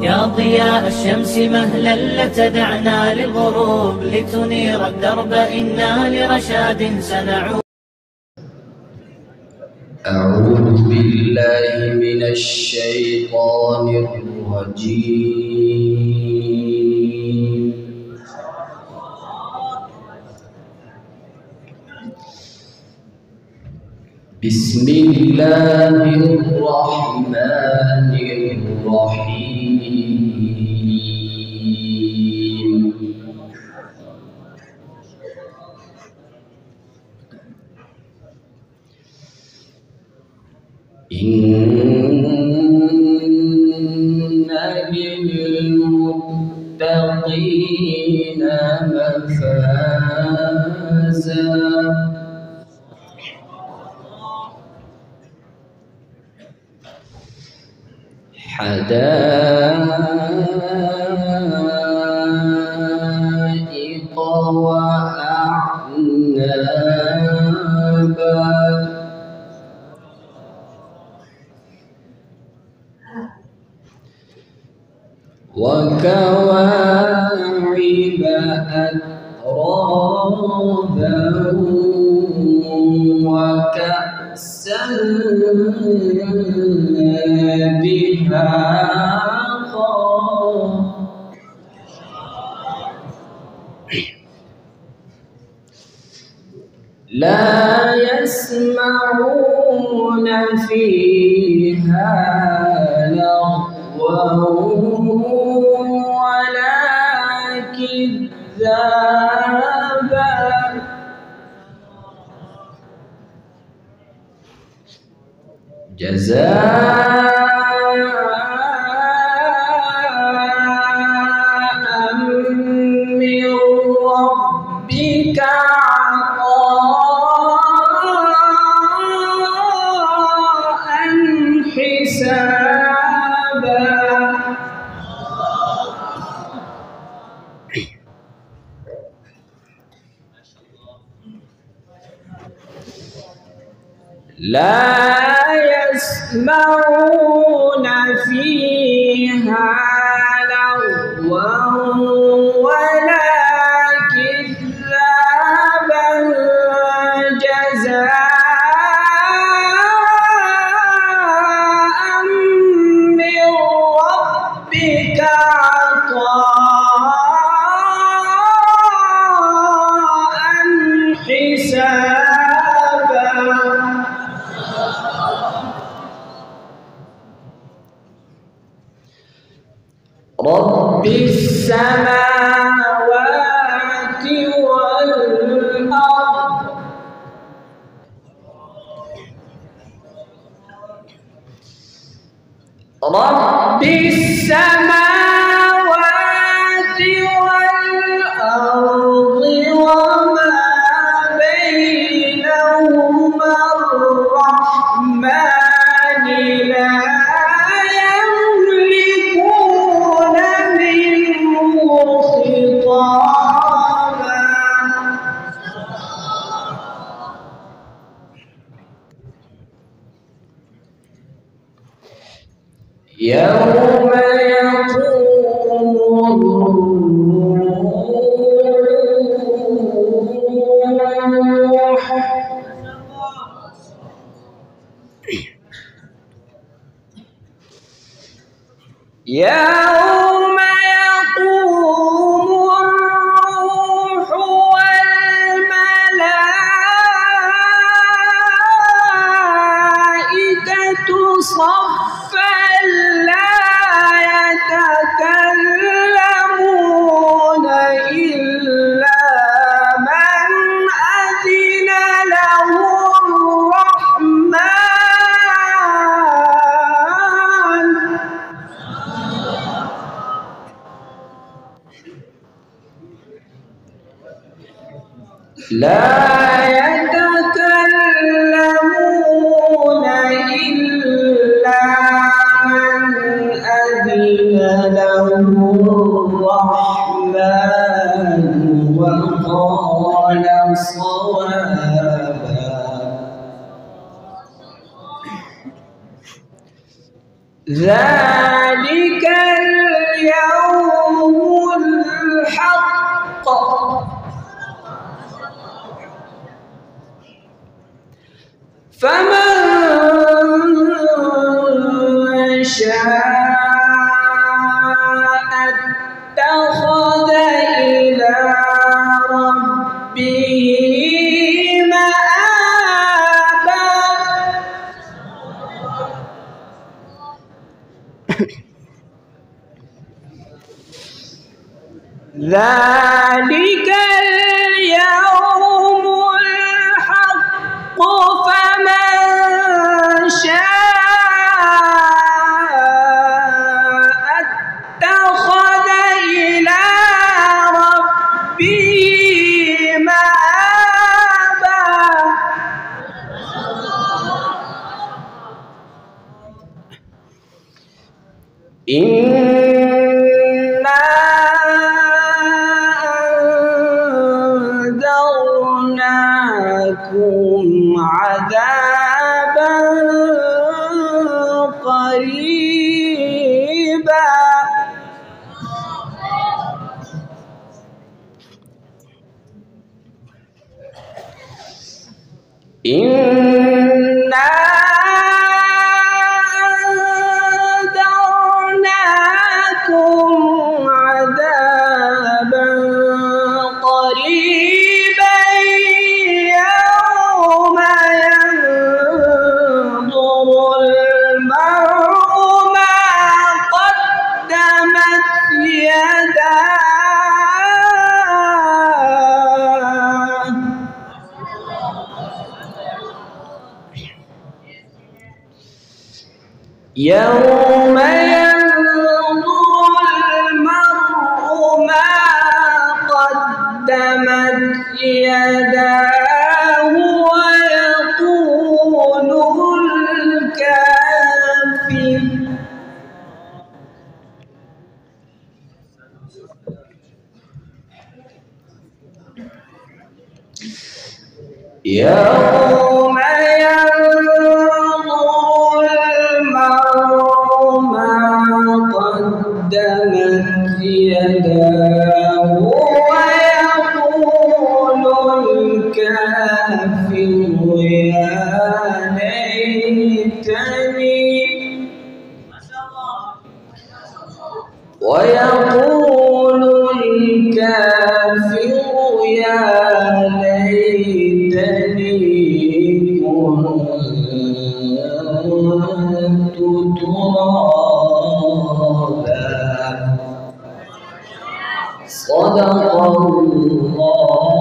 يا ضياء الشمس مهلا لتدعنا للغروب لتنير الدرب إنا لرشاد سنعود. أعوذ بالله من الشيطان الرجيم. بسم الله الرحمن الرحيم. إن للمتقين مفازا حدائق وأعنابا وكواعب أترابا وكأسا دهاقا لا يسمعون فيها لغوا ولا كذابا جزاء من ربك عطاء حسابا لا يسمعون فيها لغوا ولا كذابا جزاء من ربك عطاء حسابا رب السماوات والأرض رب السماوات والأرض وما بينهما الرحمن لا يملكون منه خطابا يوم يقوم الروح يوم يقوم الروح والملائكة صفا لا يتكلمون إلا من أذن له الرحمن لا يتكلمون إلا من أذن له الرحمن وقال صوابا. ذلك شاء اتخذ إلى ربه مآبا. ذلك اليوم الحق فمن شاء اتخذ إلى ربه مآبا. إنا أنذرناكم عذابا قريبا. إنا أنذرناكم عذابا قريبا يوم ينظر المرء ما قدمت يداه. يوم ينظر المرء ما قدمت يداه ويقول الكافر يوم ينظر المرء ما قدمت يداه ويقول الكافر يا ليتني ويقول الكافر يا ليتني كنت ترابا. صدق الله.